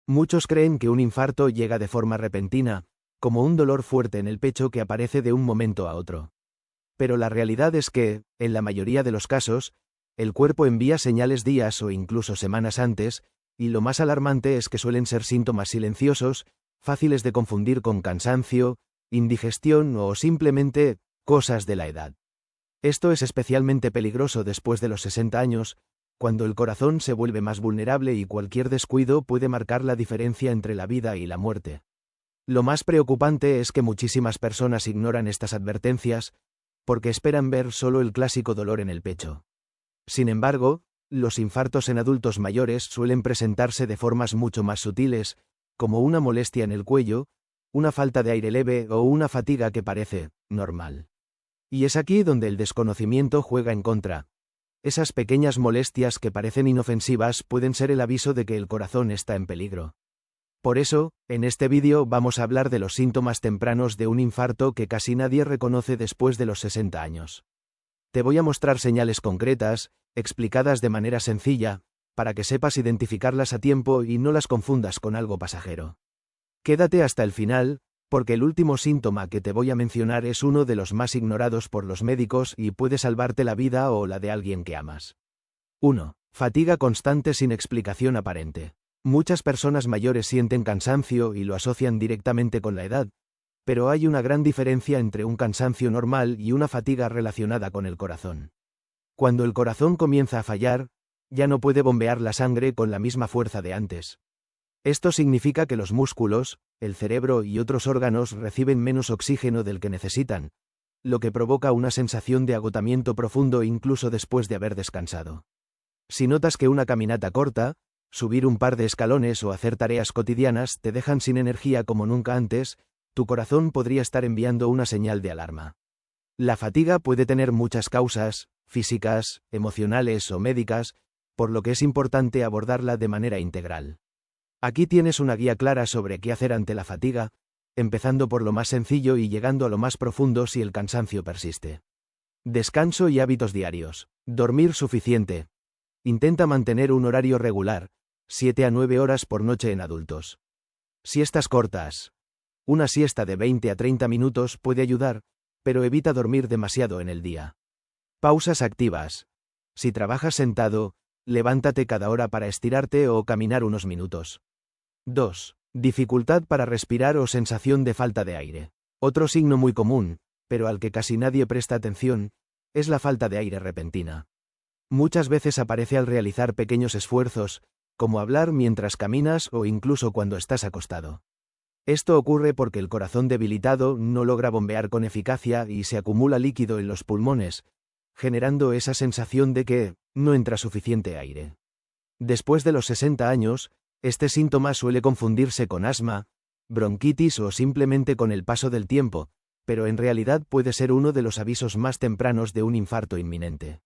Muchos creen que un infarto llega de forma repentina, como un dolor fuerte en el pecho que aparece de un momento a otro. Pero la realidad es que, en la mayoría de los casos, el cuerpo envía señales días o incluso semanas antes, y lo más alarmante es que suelen ser síntomas silenciosos, fáciles de confundir con cansancio, indigestión o simplemente cosas de la edad. Esto es especialmente peligroso después de los 60 años, cuando el corazón se vuelve más vulnerable y cualquier descuido puede marcar la diferencia entre la vida y la muerte. Lo más preocupante es que muchísimas personas ignoran estas advertencias, porque esperan ver solo el clásico dolor en el pecho. Sin embargo, los infartos en adultos mayores suelen presentarse de formas mucho más sutiles, como una molestia en el cuello, una falta de aire leve o una fatiga que parece normal. Y es aquí donde el desconocimiento juega en contra. Esas pequeñas molestias que parecen inofensivas pueden ser el aviso de que el corazón está en peligro. Por eso, en este vídeo vamos a hablar de los síntomas tempranos de un infarto que casi nadie reconoce después de los 60 años. Te voy a mostrar señales concretas, explicadas de manera sencilla, para que sepas identificarlas a tiempo y no las confundas con algo pasajero. Quédate hasta el final, porque el último síntoma que te voy a mencionar es uno de los más ignorados por los médicos y puede salvarte la vida o la de alguien que amas. 1. Fatiga constante sin explicación aparente. Muchas personas mayores sienten cansancio y lo asocian directamente con la edad, pero hay una gran diferencia entre un cansancio normal y una fatiga relacionada con el corazón. Cuando el corazón comienza a fallar, ya no puede bombear la sangre con la misma fuerza de antes. Esto significa que los músculos, el cerebro y otros órganos reciben menos oxígeno del que necesitan, lo que provoca una sensación de agotamiento profundo incluso después de haber descansado. Si notas que una caminata corta, subir un par de escalones o hacer tareas cotidianas te dejan sin energía como nunca antes, tu corazón podría estar enviando una señal de alarma. La fatiga puede tener muchas causas, físicas, emocionales o médicas, por lo que es importante abordarla de manera integral. Aquí tienes una guía clara sobre qué hacer ante la fatiga, empezando por lo más sencillo y llegando a lo más profundo si el cansancio persiste. Descanso y hábitos diarios. Dormir suficiente. Intenta mantener un horario regular, 7 a 9 horas por noche en adultos. Siestas cortas. Una siesta de 20 a 30 minutos puede ayudar, pero evita dormir demasiado en el día. Pausas activas. Si trabajas sentado, levántate cada hora para estirarte o caminar unos minutos. 2. Dificultad para respirar o sensación de falta de aire. Otro signo muy común, pero al que casi nadie presta atención, es la falta de aire repentina. Muchas veces aparece al realizar pequeños esfuerzos, como hablar mientras caminas o incluso cuando estás acostado. Esto ocurre porque el corazón debilitado no logra bombear con eficacia y se acumula líquido en los pulmones, generando esa sensación de que no entra suficiente aire. Después de los 60 años, este síntoma suele confundirse con asma, bronquitis o simplemente con el paso del tiempo, pero en realidad puede ser uno de los avisos más tempranos de un infarto inminente.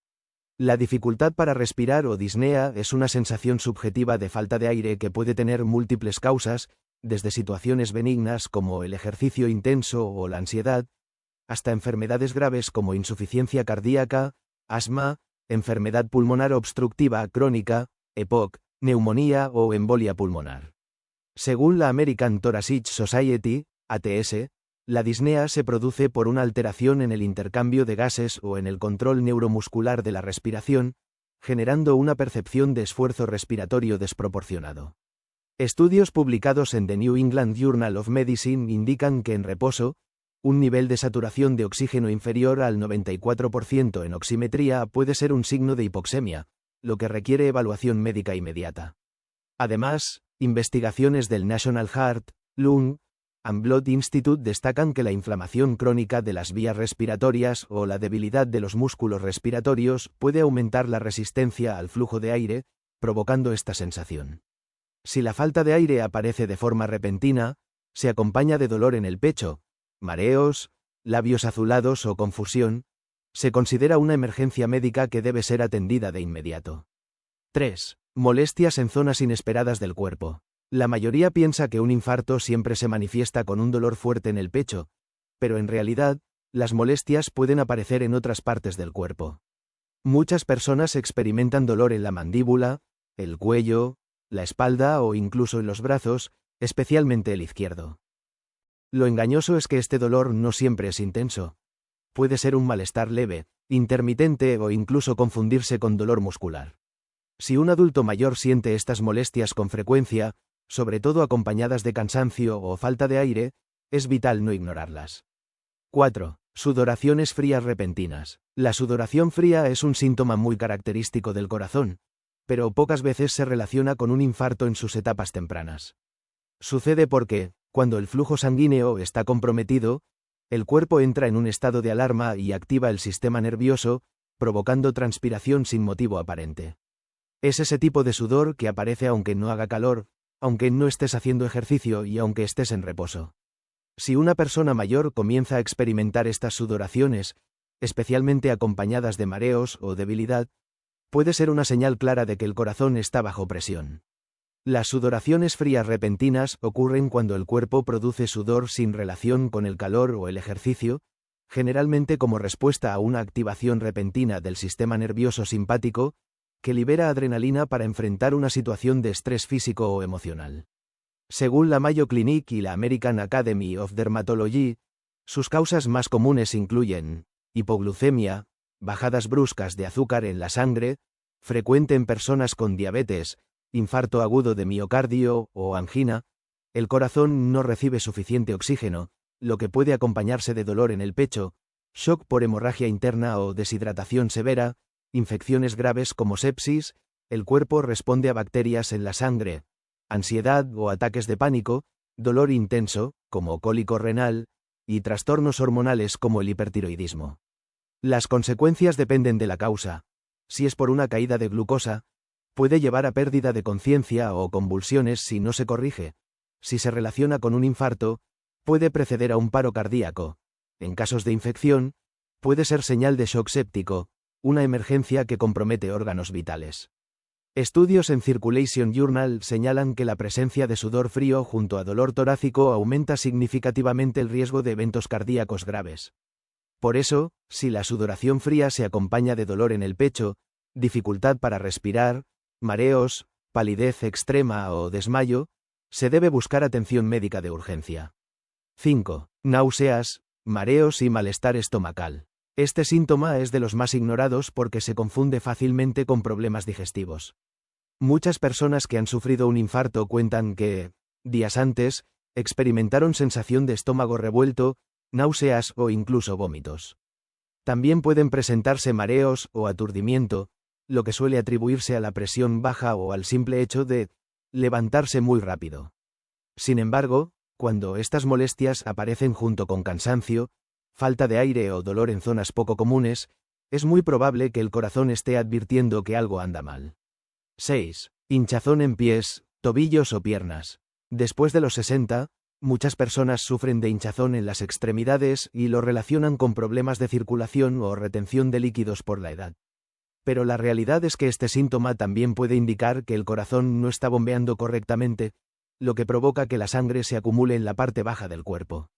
La dificultad para respirar o disnea es una sensación subjetiva de falta de aire que puede tener múltiples causas, desde situaciones benignas como el ejercicio intenso o la ansiedad, hasta enfermedades graves como insuficiencia cardíaca, asma, enfermedad pulmonar obstructiva crónica, EPOC, neumonía o embolia pulmonar. Según la American Thoracic Society, ATS, la disnea se produce por una alteración en el intercambio de gases o en el control neuromuscular de la respiración, generando una percepción de esfuerzo respiratorio desproporcionado. Estudios publicados en The New England Journal of Medicine indican que en reposo, un nivel de saturación de oxígeno inferior al 94% en oximetría puede ser un signo de hipoxemia, lo que requiere evaluación médica inmediata. Además, investigaciones del National Heart, Lung and Blood Institute destacan que la inflamación crónica de las vías respiratorias o la debilidad de los músculos respiratorios puede aumentar la resistencia al flujo de aire, provocando esta sensación. Si la falta de aire aparece de forma repentina, se acompaña de dolor en el pecho, mareos, labios azulados o confusión, se considera una emergencia médica que debe ser atendida de inmediato. 3. Molestias en zonas inesperadas del cuerpo. La mayoría piensa que un infarto siempre se manifiesta con un dolor fuerte en el pecho, pero en realidad, las molestias pueden aparecer en otras partes del cuerpo. Muchas personas experimentan dolor en la mandíbula, el cuello, la espalda o incluso en los brazos, especialmente el izquierdo. Lo engañoso es que este dolor no siempre es intenso. Puede ser un malestar leve, intermitente o incluso confundirse con dolor muscular. Si un adulto mayor siente estas molestias con frecuencia, sobre todo acompañadas de cansancio o falta de aire, es vital no ignorarlas. 4. Sudoraciones frías repentinas. La sudoración fría es un síntoma muy característico del corazón, pero pocas veces se relaciona con un infarto en sus etapas tempranas. Sucede porque, cuando el flujo sanguíneo está comprometido, el cuerpo entra en un estado de alarma y activa el sistema nervioso, provocando transpiración sin motivo aparente. Es ese tipo de sudor que aparece aunque no haga calor, aunque no estés haciendo ejercicio y aunque estés en reposo. Si una persona mayor comienza a experimentar estas sudoraciones, especialmente acompañadas de mareos o debilidad, puede ser una señal clara de que el corazón está bajo presión. Las sudoraciones frías repentinas ocurren cuando el cuerpo produce sudor sin relación con el calor o el ejercicio, generalmente como respuesta a una activación repentina del sistema nervioso simpático, que libera adrenalina para enfrentar una situación de estrés físico o emocional. Según la Mayo Clinic y la American Academy of Dermatology, sus causas más comunes incluyen hipoglucemia, bajadas bruscas de azúcar en la sangre, frecuente en personas con diabetes, infarto agudo de miocardio o angina, el corazón no recibe suficiente oxígeno, lo que puede acompañarse de dolor en el pecho, shock por hemorragia interna o deshidratación severa, infecciones graves como sepsis, el cuerpo responde a bacterias en la sangre, ansiedad o ataques de pánico, dolor intenso, como cólico renal, y trastornos hormonales como el hipertiroidismo. Las consecuencias dependen de la causa. Si es por una caída de glucosa, puede llevar a pérdida de conciencia o convulsiones si no se corrige. Si se relaciona con un infarto, puede preceder a un paro cardíaco. En casos de infección, puede ser señal de shock séptico, una emergencia que compromete órganos vitales. Estudios en Circulation Journal señalan que la presencia de sudor frío junto a dolor torácico aumenta significativamente el riesgo de eventos cardíacos graves. Por eso, si la sudoración fría se acompaña de dolor en el pecho, dificultad para respirar, mareos, palidez extrema o desmayo, se debe buscar atención médica de urgencia. 5. Náuseas, mareos y malestar estomacal. Este síntoma es de los más ignorados porque se confunde fácilmente con problemas digestivos. Muchas personas que han sufrido un infarto cuentan que, días antes, experimentaron sensación de estómago revuelto, náuseas o incluso vómitos. También pueden presentarse mareos o aturdimiento, lo que suele atribuirse a la presión baja o al simple hecho de levantarse muy rápido. Sin embargo, cuando estas molestias aparecen junto con cansancio, falta de aire o dolor en zonas poco comunes, es muy probable que el corazón esté advirtiendo que algo anda mal. 6. Hinchazón en pies, tobillos o piernas. Después de los 60, muchas personas sufren de hinchazón en las extremidades y lo relacionan con problemas de circulación o retención de líquidos por la edad. Pero la realidad es que este síntoma también puede indicar que el corazón no está bombeando correctamente, lo que provoca que la sangre se acumule en la parte baja del cuerpo.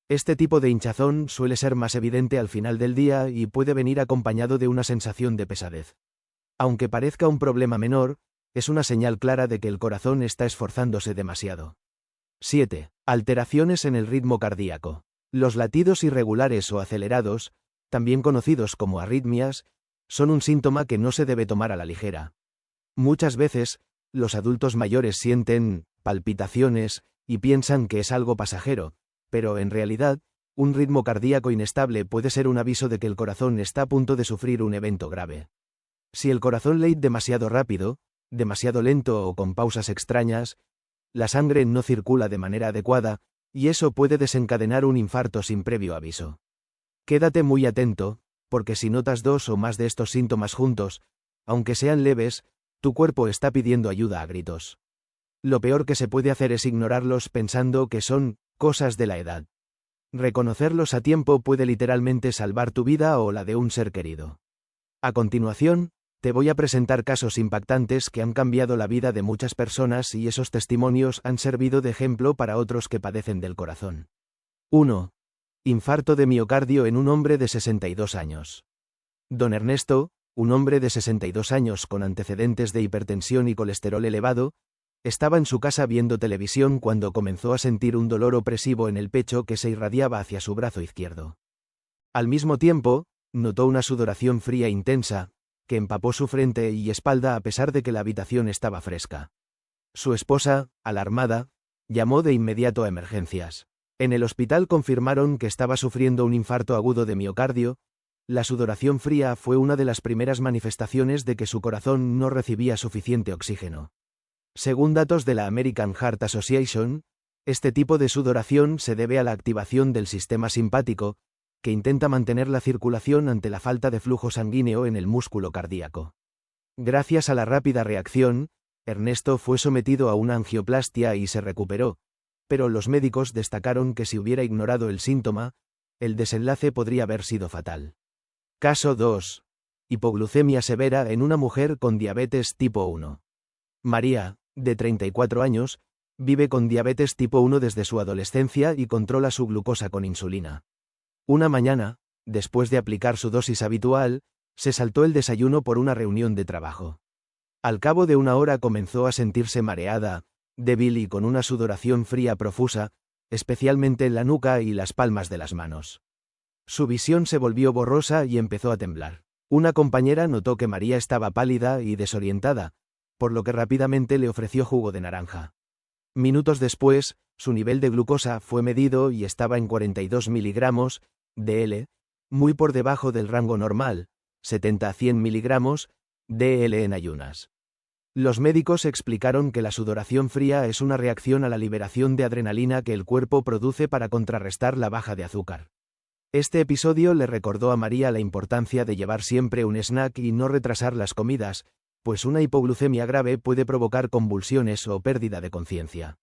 Este tipo de hinchazón suele ser más evidente al final del día y puede venir acompañado de una sensación de pesadez. Aunque parezca un problema menor, es una señal clara de que el corazón está esforzándose demasiado. 7. Alteraciones en el ritmo cardíaco. Los latidos irregulares o acelerados, también conocidos como arritmias, son un síntoma que no se debe tomar a la ligera. Muchas veces, los adultos mayores sienten palpitaciones y piensan que es algo pasajero, pero en realidad, un ritmo cardíaco inestable puede ser un aviso de que el corazón está a punto de sufrir un evento grave. Si el corazón late demasiado rápido, demasiado lento o con pausas extrañas, la sangre no circula de manera adecuada, y eso puede desencadenar un infarto sin previo aviso. Quédate muy atento, porque si notas 2 o más de estos síntomas juntos, aunque sean leves, tu cuerpo está pidiendo ayuda a gritos. Lo peor que se puede hacer es ignorarlos pensando que son cosas de la edad. Reconocerlos a tiempo puede literalmente salvar tu vida o la de un ser querido. A continuación, te voy a presentar casos impactantes que han cambiado la vida de muchas personas y esos testimonios han servido de ejemplo para otros que padecen del corazón. 1. Infarto de miocardio en un hombre de 62 años. Don Ernesto, un hombre de 62 años con antecedentes de hipertensión y colesterol elevado, Estaba en su casa viendo televisión cuando comenzó a sentir un dolor opresivo en el pecho que se irradiaba hacia su brazo izquierdo. Al mismo tiempo, notó una sudoración fría intensa, que empapó su frente y espalda a pesar de que la habitación estaba fresca. Su esposa, alarmada, llamó de inmediato a emergencias. En el hospital confirmaron que estaba sufriendo un infarto agudo de miocardio. La sudoración fría fue una de las primeras manifestaciones de que su corazón no recibía suficiente oxígeno. Según datos de la American Heart Association, este tipo de sudoración se debe a la activación del sistema simpático, que intenta mantener la circulación ante la falta de flujo sanguíneo en el músculo cardíaco. Gracias a la rápida reacción, Ernesto fue sometido a una angioplastia y se recuperó, pero los médicos destacaron que si hubiera ignorado el síntoma, el desenlace podría haber sido fatal. Caso 2. Hipoglucemia severa en una mujer con diabetes tipo 1. María, de 34 años, vive con diabetes tipo 1 desde su adolescencia y controla su glucosa con insulina. Una mañana, después de aplicar su dosis habitual, se saltó el desayuno por una reunión de trabajo. Al cabo de una hora comenzó a sentirse mareada, débil y con una sudoración fría profusa, especialmente en la nuca y las palmas de las manos. Su visión se volvió borrosa y empezó a temblar. Una compañera notó que María estaba pálida y desorientada, por lo que rápidamente le ofreció jugo de naranja. Minutos después, su nivel de glucosa fue medido y estaba en 42 miligramos dl, muy por debajo del rango normal, 70 a 100 miligramos dl en ayunas. Los médicos explicaron que la sudoración fría es una reacción a la liberación de adrenalina que el cuerpo produce para contrarrestar la baja de azúcar. Este episodio le recordó a María la importancia de llevar siempre un snack y no retrasar las comidas, pues una hipoglucemia grave puede provocar convulsiones o pérdida de conciencia.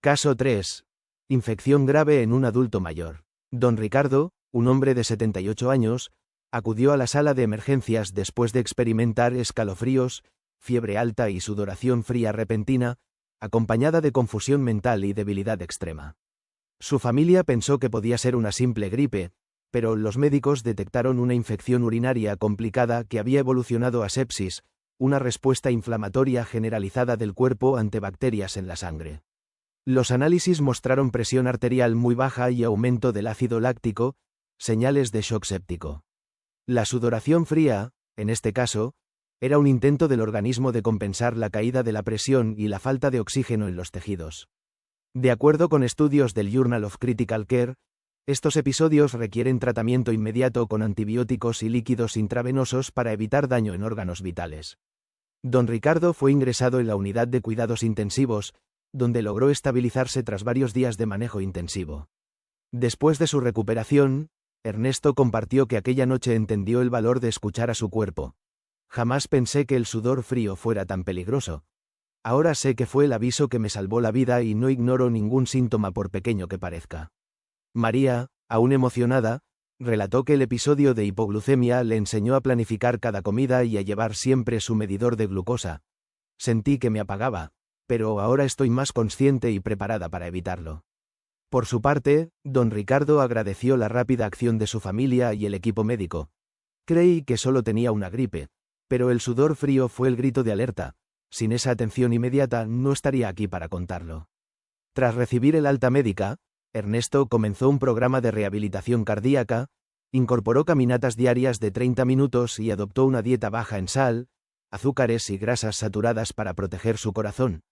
Caso 3. Infección grave en un adulto mayor. Don Ricardo, un hombre de 78 años, acudió a la sala de emergencias después de experimentar escalofríos, fiebre alta y sudoración fría repentina, acompañada de confusión mental y debilidad extrema. Su familia pensó que podía ser una simple gripe, pero los médicos detectaron una infección urinaria complicada que había evolucionado a sepsis, una respuesta inflamatoria generalizada del cuerpo ante bacterias en la sangre. Los análisis mostraron presión arterial muy baja y aumento del ácido láctico, señales de shock séptico. La sudoración fría, en este caso, era un intento del organismo de compensar la caída de la presión y la falta de oxígeno en los tejidos. De acuerdo con estudios del Journal of Critical Care, estos episodios requieren tratamiento inmediato con antibióticos y líquidos intravenosos para evitar daño en órganos vitales. Don Ricardo fue ingresado en la unidad de cuidados intensivos, donde logró estabilizarse tras varios días de manejo intensivo. Después de su recuperación, Ernesto compartió que aquella noche entendió el valor de escuchar a su cuerpo. Jamás pensé que el sudor frío fuera tan peligroso. Ahora sé que fue el aviso que me salvó la vida y no ignoro ningún síntoma por pequeño que parezca. María, aún emocionada, relató que el episodio de hipoglucemia le enseñó a planificar cada comida y a llevar siempre su medidor de glucosa. Sentí que me apagaba, pero ahora estoy más consciente y preparada para evitarlo. Por su parte, don Ricardo agradeció la rápida acción de su familia y el equipo médico. Creí que solo tenía una gripe, pero el sudor frío fue el grito de alerta. Sin esa atención inmediata no estaría aquí para contarlo. Tras recibir el alta médica, Ernesto comenzó un programa de rehabilitación cardíaca, incorporó caminatas diarias de 30 minutos y adoptó una dieta baja en sal, azúcares y grasas saturadas para proteger su corazón.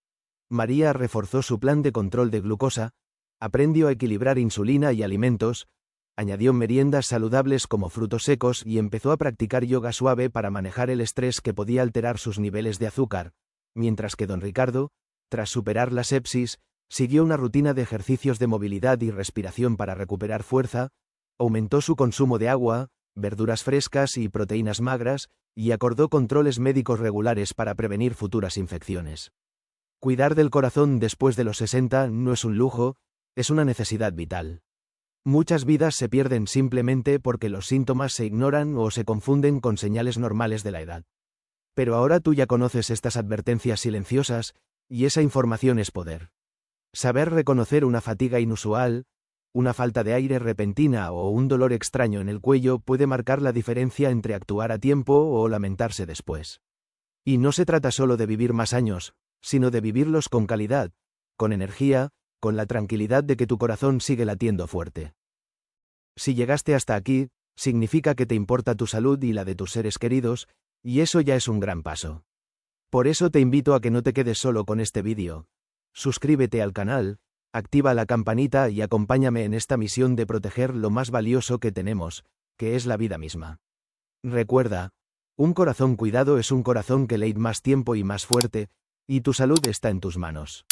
María reforzó su plan de control de glucosa, aprendió a equilibrar insulina y alimentos, añadió meriendas saludables como frutos secos y empezó a practicar yoga suave para manejar el estrés que podía alterar sus niveles de azúcar, mientras que don Ricardo, tras superar la sepsis, siguió una rutina de ejercicios de movilidad y respiración para recuperar fuerza, aumentó su consumo de agua, verduras frescas y proteínas magras, y acordó controles médicos regulares para prevenir futuras infecciones. Cuidar del corazón después de los 60 no es un lujo, es una necesidad vital. Muchas vidas se pierden simplemente porque los síntomas se ignoran o se confunden con señales normales de la edad. Pero ahora tú ya conoces estas advertencias silenciosas, y esa información es poder. Saber reconocer una fatiga inusual, una falta de aire repentina o un dolor extraño en el cuello puede marcar la diferencia entre actuar a tiempo o lamentarse después. Y no se trata solo de vivir más años, sino de vivirlos con calidad, con energía, con la tranquilidad de que tu corazón sigue latiendo fuerte. Si llegaste hasta aquí, significa que te importa tu salud y la de tus seres queridos, y eso ya es un gran paso. Por eso te invito a que no te quedes solo con este vídeo. Suscríbete al canal, activa la campanita y acompáñame en esta misión de proteger lo más valioso que tenemos, que es la vida misma. Recuerda, un corazón cuidado es un corazón que lee más tiempo y más fuerte, y tu salud está en tus manos.